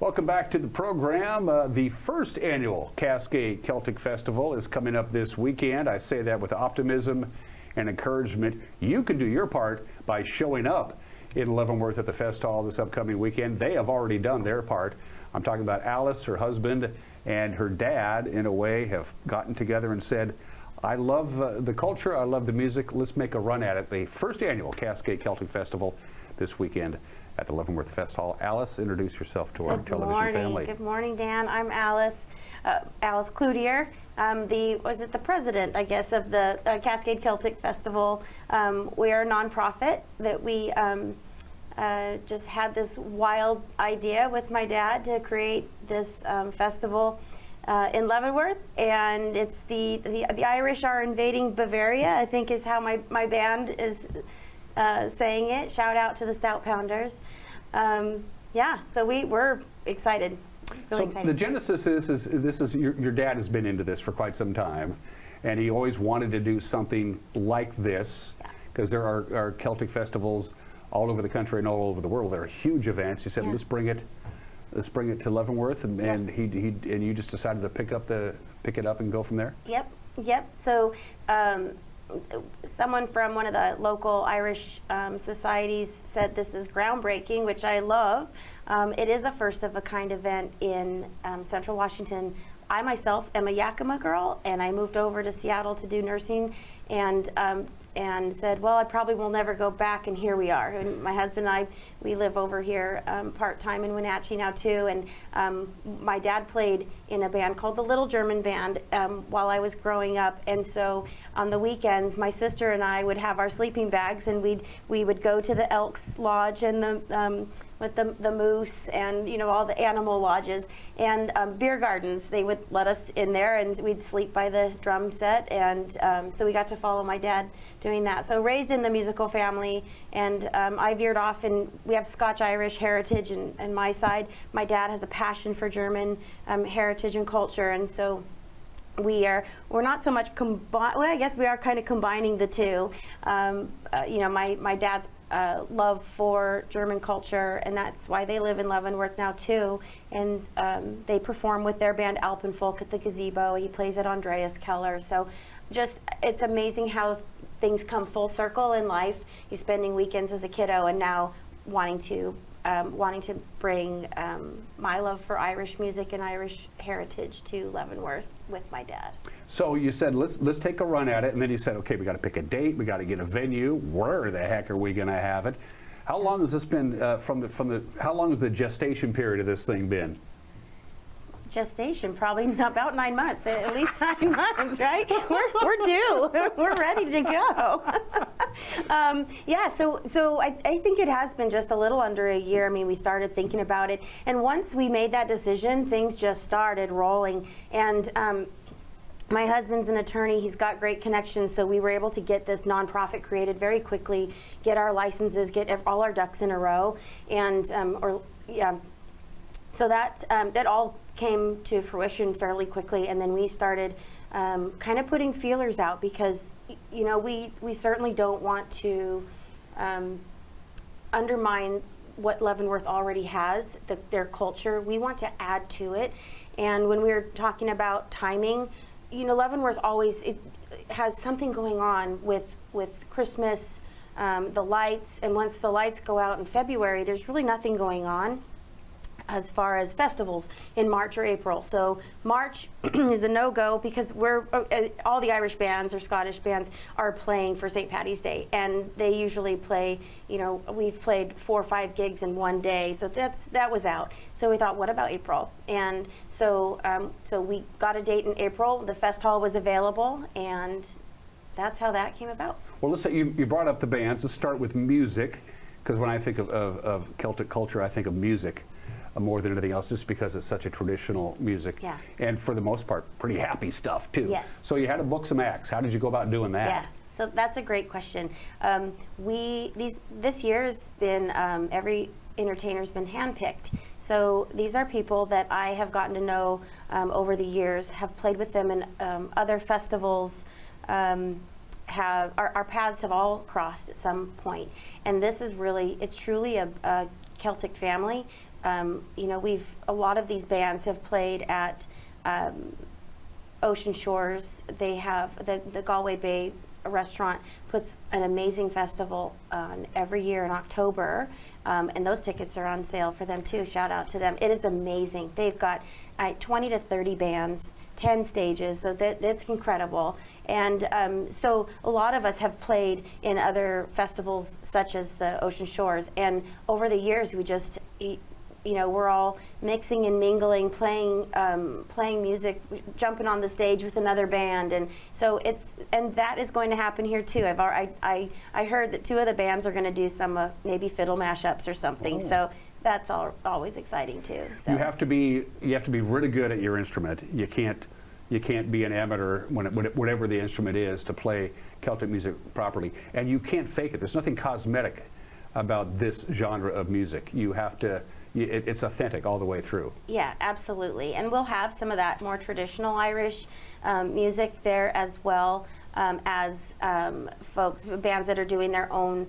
Welcome back to the program. The first annual Cascade Celtic Festival is coming up this weekend. I say that with optimism and encouragement. You can do your part by showing up in Leavenworth at the Fest Hall this upcoming weekend. They have already done their part. I'm talking about Alice, her husband, and her dad, in a way, have gotten together and said, I love the culture, I love the music, let's make a run at it. The first annual Cascade Celtic Festival this weekend at the Leavenworth Fest Hall. Alice, introduce yourself to our television family.
Good morning, Dan. I'm Alice Cloutier. The president, I guess, of the Cascade Celtic Festival. We are a nonprofit that we just had this wild idea with my dad to create this festival in Leavenworth, and it's the Irish are invading Bavaria, I think is how my band is saying it. Shout out to the Stout Pounders. Yeah, so we're excited. Really excited.
The genesis is your dad has been into this for quite some time, and he always wanted to do something like this, because there are Celtic festivals all over the country and all over the world. They're huge events. He said, let's bring it to Leavenworth, and and you just decided to pick it up and go from there.
Yep. So someone from one of the local Irish societies said this is groundbreaking, which I love. It is a first of a kind event in Central Washington. I myself am a Yakima girl, and I moved over to Seattle to do nursing, and said, well, I probably will never go back, and here we are. And my husband and I, we live over here part-time in Wenatchee now too, and my dad played in a band called the Little German Band while I was growing up, and so on the weekends, my sister and I would have our sleeping bags, and we would go to the Elks Lodge and with the moose and all the animal lodges and beer gardens. They would let us in there, and we'd sleep by the drum set, and so we got to follow my dad doing that. So raised in the musical family, and I veered off, and we have Scotch-Irish heritage and my side. My dad has a passion for German heritage and culture, and so we're not so much well, I guess we are kind of combining the two. My dad's love for German culture, and that's why they live in Leavenworth now too, and they perform with their band Alpenfolk at the Gazebo. He plays at Andreas Keller. So just, it's amazing how things come full circle in life. You're spending weekends as a kiddo and now wanting to bring my love for Irish music and Irish heritage to Leavenworth with my dad.
So you said, let's take a run at it, and then you said, okay, we got to pick a date, we got to get a venue. Where the heck are we going to have it? How long has this been how long has the gestation period of this thing been?
Gestation, probably about 9 months, at least 9 months, right? We're due. We're ready to go. Yeah, so I think it has been just a little under a year. I mean, we started thinking about it, and once we made that decision, things just started rolling. And my husband's an attorney. He's got great connections, so we were able to get this nonprofit created very quickly, get our licenses, get all our ducks in a row, and so that all came to fruition fairly quickly. And then we started kind of putting feelers out, because we certainly don't want to undermine what Leavenworth already has, their culture. We want to add to it. And when we were talking about timing, Leavenworth always has something going on with Christmas, the lights, and once the lights go out in February, there's really nothing going on as far as festivals in March or April. So March is a no-go, because all the Irish bands or Scottish bands are playing for St. Paddy's Day, and they usually play, we've played 4 or 5 gigs in one day, so that was out. So we thought, what about April? And so we got a date in April. The fest hall was available, and that's how that came about.
Well, let's say you brought up the bands. Let's start with music, because when I think of Celtic culture, I think of music more than anything else, just because it's such a traditional music.
Yeah.
And for the most part, pretty happy stuff too.
Yes.
So you had to book some acts. How did you go about doing that?
Yeah, so that's a great question. This year has been, every entertainer's been handpicked. So these are people that I have gotten to know over the years, have played with them in other festivals, our paths have all crossed at some point. And this is it's truly a Celtic family. A lot of these bands have played at Ocean Shores. They have the Galway Bay restaurant puts an amazing festival on every year in October, and those tickets are on sale for them too. Shout out to them. It is amazing. They've got 20 to 30 bands, 10 stages, so that's incredible. And so a lot of us have played in other festivals such as the Ocean Shores, and over the years we just we're all mixing and mingling, playing music, jumping on the stage with another band, and so that is going to happen here too. I heard that 2 of the bands are going to do some maybe fiddle mashups or something. Oh. So that's always exciting too. So. You have to be
really good at your instrument. You can't be an amateur whatever the instrument is to play Celtic music properly, and you can't fake it. There's nothing cosmetic about this genre of music. You have to. It's authentic all the way through. Yeah, absolutely. And we'll have some of that more traditional Irish music there as well, as bands that are doing their own,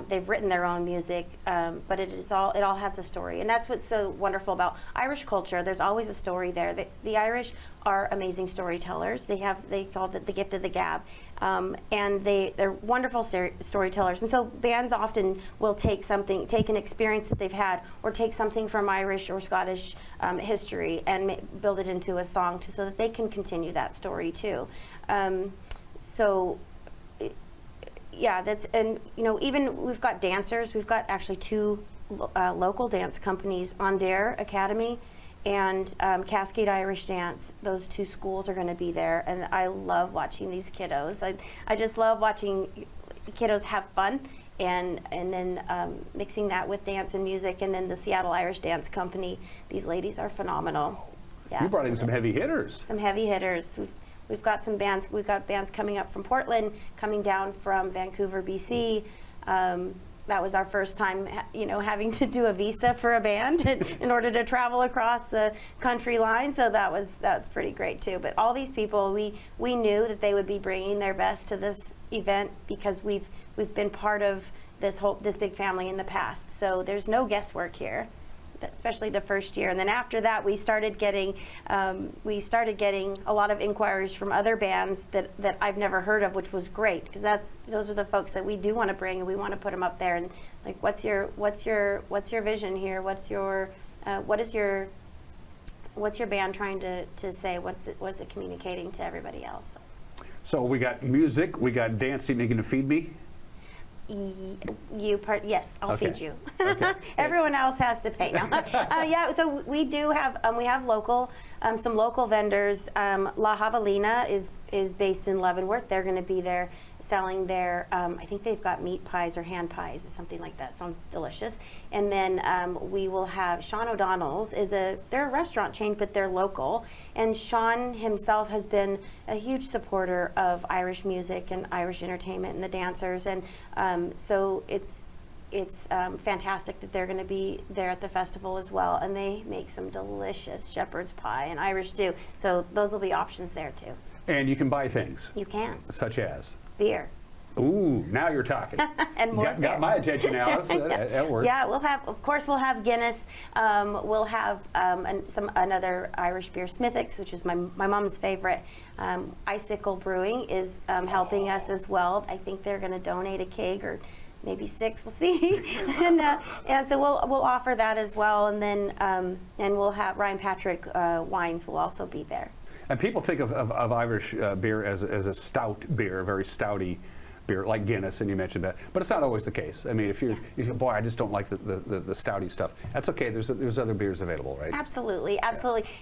they've written their own music, but it all has a story. And that's what's so wonderful about Irish culture. There's always a story there. The Irish are amazing storytellers. They call it the gift of the gab. And they're wonderful storytellers. And so bands often will take an experience that they've had, or take something from Irish or Scottish history and build it into a song so that they can continue that story too. Even we've got dancers. We've got actually 2 local dance companies, Ondare Academy and Cascade Irish Dance. Those 2 schools are going to be there, and I love watching these kiddos. I just love watching kiddos have fun, and then mixing that with dance and music. And then the Seattle Irish Dance Company, these ladies are phenomenal. Yeah, you brought in some heavy hitters. Some heavy hitters. We've got some bands. We've got bands coming up from Portland, coming down from Vancouver, BC. That was our first time, having to do a visa for a band in order to travel across the country line. So that's pretty great too. But all these people, we knew that they would be bringing their best to this event, because we've been part of this big family in the past. So there's no guesswork here, especially the first year. And then after that, we started getting a lot of inquiries from other bands that I've never heard of, which was great, because those are the folks that we do want to bring, and we want to put them up there. And like, what's your vision here? What is your
what's your band trying to say? What's it communicating to everybody else?
So we got music, we got dancing. Are you going to feed me?
Yes, I'll
Okay.
feed you.
Okay.
Everyone else has to pay now. Yeah, so we do have some local vendors. La Javelina is based in Leavenworth. They're going to be there selling their, I think they've got meat pies or hand pies, something like that. Sounds delicious. And then we will have Sean O'Donnell's. They're a restaurant chain, but they're local. And Sean himself has been a huge supporter of Irish music and Irish entertainment and the dancers. And so it's fantastic that they're going to be there at the festival as well. And they make some delicious shepherd's pie and Irish stew. So those will be options there too.
And you can buy things.
You can.
Such as?
Beer.
Ooh, now you're talking.
And more
got my attention now. That works.
Yeah, we'll have Guinness. We'll have another Irish beer, Smithwick's, which is my mom's favorite. Icicle Brewing is helping us as well. I think they're going to donate a keg or maybe 6. We'll see. and so we'll offer that as well. And then and we'll have Ryan Patrick wines will also be there.
And people think of Irish beer as a stout beer, a very stouty beer, like Guinness, and you mentioned that. But it's not always the case. I mean, if you boy, I just don't like the stouty stuff. That's okay. There's other beers available, right?
Absolutely.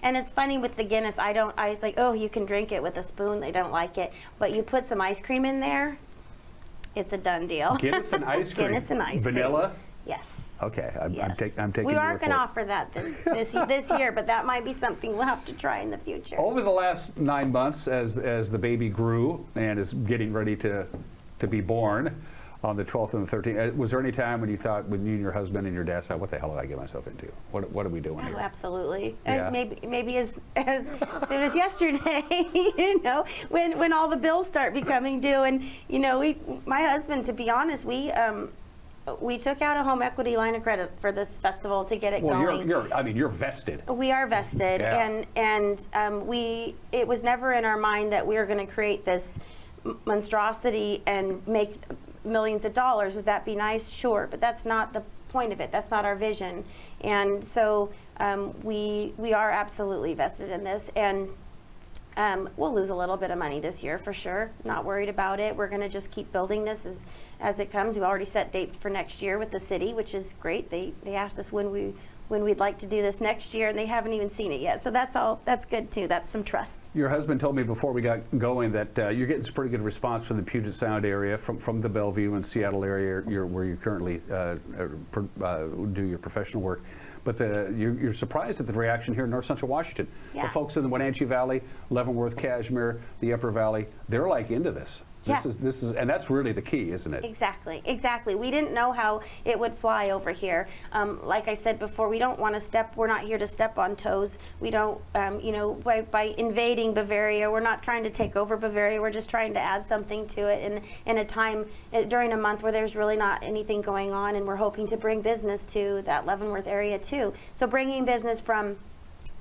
And it's funny with the Guinness. I was like, oh, you can drink it with a spoon. They don't like it, but you put some ice cream in there, it's a done deal.
Guinness and ice cream.
Guinness and ice cream.
Vanilla.
Yes.
Okay, I'm taking.
We
your
aren't
word
going to
for it.
offer that this year, but that might be something we'll have to try in the future.
Over the last 9 months, as the baby grew and is getting ready to be born on the 12th and the 13th, was there any time when you thought, when you and your husband and your dad said, what the hell did I get myself into? What are we doing here?
Oh, absolutely.
Yeah.
And maybe as soon as yesterday, you know, when all the bills start becoming due, and you know, my husband, to be honest, we took out a home equity line of credit for this festival to get it going.
You're vested.
We are vested,
Yeah.
and it was never in our mind that we were going to create this monstrosity and make millions of dollars. Would that be nice? Sure, but that's not the point of it. That's not our vision. And so we are absolutely vested in this, and we'll lose a little bit of money this year for sure. Not worried about it. We're going to just keep building this as it comes. We already set dates for next year with the city, which is great. They asked us when we'd like to do this next year, and they haven't even seen it yet. So that's good too. That's some trust.
Your husband told me before we got going that you're getting some pretty good response from the Puget Sound area, from the Bellevue and Seattle area, where you currently do your professional work. But you're surprised at the reaction here in North Central Washington.
Yeah.
The folks in the Wenatchee Valley, Leavenworth, Cashmere, the Upper Valley, they're like into this.
Yeah.
This is, and that's really the key, isn't it?
Exactly. We didn't know how it would fly over here. Like I said before, we don't want to we're not here to step on toes. We don't, by invading Bavaria, we're not trying to take over Bavaria. We're just trying to add something to it in a time, during a month where there's really not anything going on, and we're hoping to bring business to that Leavenworth area too. So bringing business from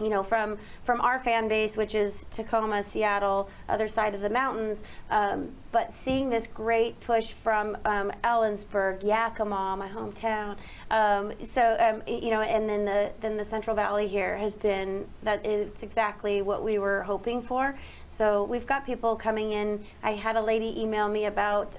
our fan base, which is Tacoma, Seattle, other side of the mountains, but seeing this great push from Ellensburg, Yakima, my hometown, and then the Central Valley here has been, it's exactly what we were hoping for. So we've got people coming in. I had a lady email me about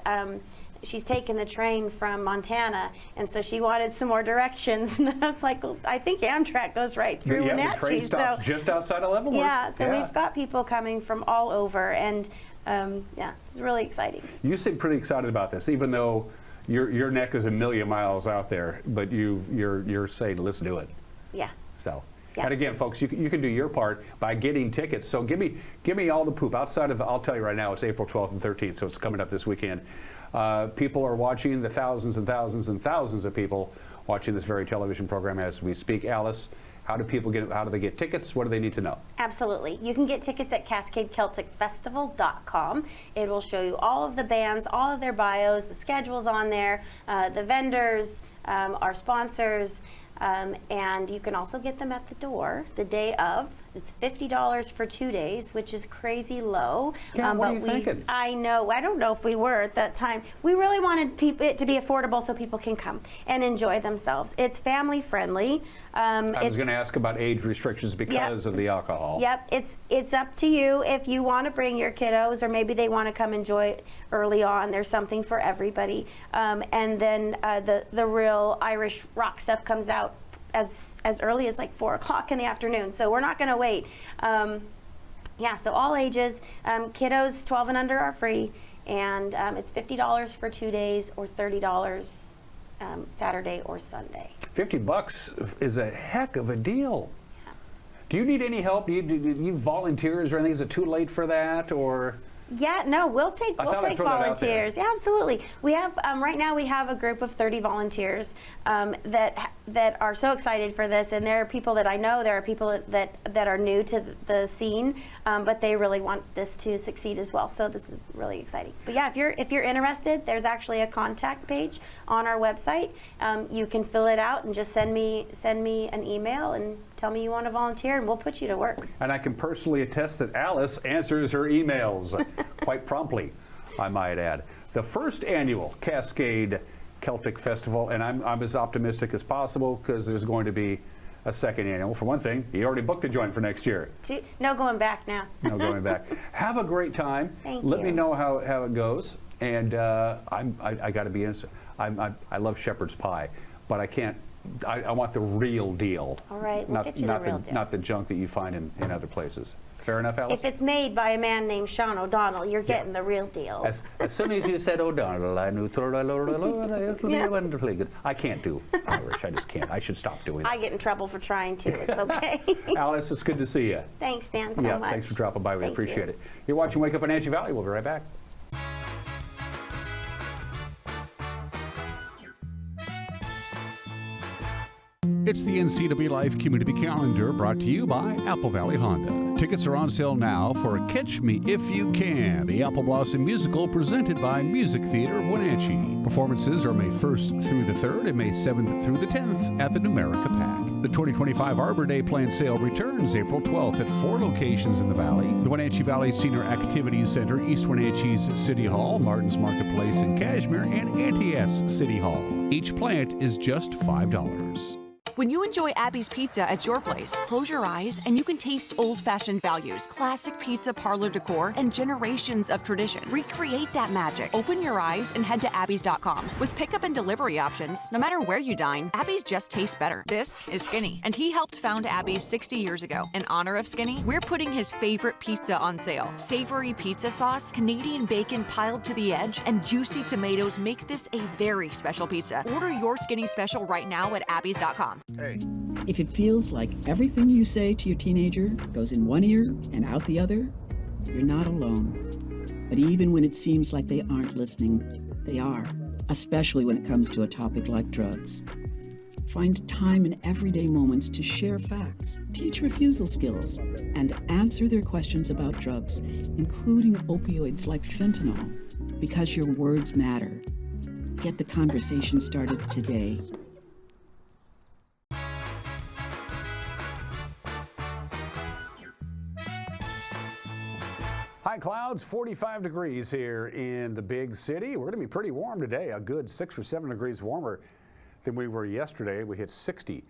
she's taken the train from Montana, and so she wanted some more directions. And I was like, well, I think Amtrak goes right through Wenatchee.
The train stops just outside of Leavenworth.
Yeah, so we've got people coming from all over, and it's really exciting.
You seem pretty excited about this, even though your neck is a million miles out there, but you're saying, let's do it.
Yeah.
So.
Yeah.
And again, folks, you can do your part by getting tickets. So give me all the poop outside of. I'll tell you right now, it's April 12th and 13th, so it's coming up this weekend. People are watching, the thousands and thousands and thousands of people watching this very television program as we speak. Alice, how do they get tickets? What do they need to know?
Absolutely. You can get tickets at CascadeCelticFestival.com. It will show you all of the bands, all of their bios, the schedules on there, the vendors, our sponsors. And you can also get them at the door the day of. It's $50 for 2 days, which is crazy low.
Yeah, what are you thinking?
I know. I don't know if we were at that time. We really wanted it to be affordable so people can come and enjoy themselves. It's family friendly.
I was going to ask about age restrictions because of the alcohol.
Yep, it's up to you if you want to bring your kiddos, or maybe they want to come enjoy it early on. There's something for everybody. And then the real Irish rock stuff comes out as early as like 4 o'clock in the afternoon. So we're not going to wait. Yeah, so all ages. Kiddos 12 and under are free, and it's $50 for 2 days or $30 Saturday or Sunday.
$50 is a heck of a deal. Yeah. Do you need any help? Do you volunteers or anything? Is it too late for that, or?
Yeah, no, we'll take volunteers. Yeah, absolutely. We have right now we have a group of 30 volunteers that are so excited for this, and there are people that I know. There are people that are new to the scene, but they really want this to succeed as well. So this is really exciting. But yeah, if you're interested, there's actually a contact page on our website. You can fill it out and just send me an email and tell me you want to volunteer, and we'll put you to work.
And I can personally attest that Alice answers her emails quite promptly, I might add. The first annual Cascade Celtic Festival, and I'm as optimistic as possible because there's going to be a second annual. For one thing, you already booked the joint for next year.
No going back now.
No going back. Have a great time.
Thank
Let
you.
me know how it goes. And I got to be honest. I love shepherd's pie, but I can't. I want the real deal.
All right, we'll get you the real deal.
Not the junk that you find in other places. Fair enough, Alice?
If it's made by a man named Sean O'Donnell, you're getting the real deal.
As soon as you said O'Donnell, I knew wonderfully good. I can't do Irish. I just can't. I should stop doing that.
I get in trouble for trying to. It's okay.
Alice, it's good to see you.
Thanks, Dan, so much.
Thanks for dropping by. We
Thank
appreciate
you.
it. You're watching Wake Up Wenatchee Valley. We'll be right back. It's the NCWLIFE Community Calendar brought to you by Apple Valley Honda. Tickets are on sale now for Catch Me If You Can, the Apple Blossom musical presented by Music Theater of Wenatchee. Performances are May 1st through the 3rd and May 7th through the 10th at the Numerica Pack. The 2025 Arbor Day plant sale returns April 12th at 4 locations in the Valley: the Wenatchee Valley Senior Activities Center, East Wenatchee's City Hall, Martin's Marketplace in Cashmere, and Antiett's City Hall. Each plant is just $5.
When you enjoy Abby's Pizza at your place, close your eyes and you can taste old-fashioned values, classic pizza parlor decor, and generations of tradition. Recreate that magic. Open your eyes and head to abbys.com. With pickup and delivery options, no matter where you dine, Abby's just tastes better. This is Skinny, and he helped found Abby's 60 years ago. In honor of Skinny, we're putting his favorite pizza on sale. Savory pizza sauce, Canadian bacon piled to the edge, and juicy tomatoes make this a very special pizza. Order your Skinny special right now at abbys.com.
Hey. If it feels like everything you say to your teenager goes in one ear and out the other, you're not alone. But even when it seems like they aren't listening, they are, especially when it comes to a topic like drugs. Find time in everyday moments to share facts, teach refusal skills, and answer their questions about drugs, including opioids like fentanyl, because your words matter. Get the conversation started today.
High clouds, 45 degrees here in the big city. We're going to be pretty warm today, a good 6 or 7 degrees warmer than we were yesterday. We hit 60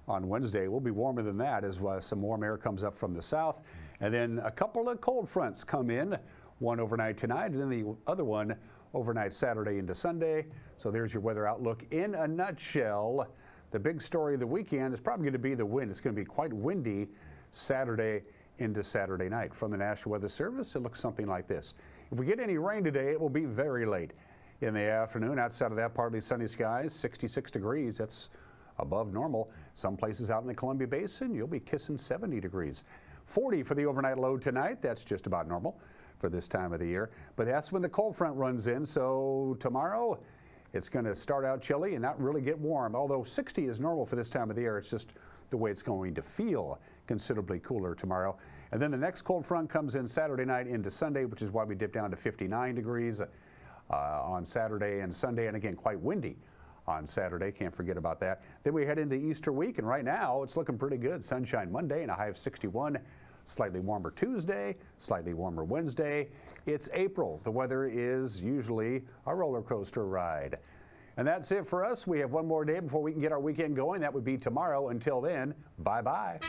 on Wednesday. We'll be warmer than that as some warm air comes up from the south. And then a couple of cold fronts come in, one overnight tonight and then the other one overnight Saturday into Sunday. So there's your weather outlook in a nutshell. The big story of the weekend is probably going to be the wind. It's going to be quite windy Saturday into Saturday night. From the National Weather Service, it looks something like this. If we get any rain today, it will be very late in the afternoon. Outside of that, partly sunny skies, 66 degrees. That's above normal. Some places out in the Columbia Basin, you'll be kissing 70 degrees. 40 for the overnight low tonight. That's just about normal for this time of the year. But that's when the cold front runs in. So tomorrow, it's going to start out chilly and not really get warm. Although 60 is normal for this time of the year, it's just the way it's going to feel considerably cooler tomorrow. And then the next cold front comes in Saturday night into Sunday, which is why we dip down to 59 degrees on Saturday and Sunday, and again quite windy on Saturday. Can't forget about that. Then we head into Easter week, and right now it's looking pretty good. Sunshine Monday and a high of 61. Slightly warmer Tuesday, slightly warmer Wednesday. It's April. The weather is usually a roller coaster ride. And that's it for us. We have one more day before we can get our weekend going. That would be tomorrow. Until then, bye-bye.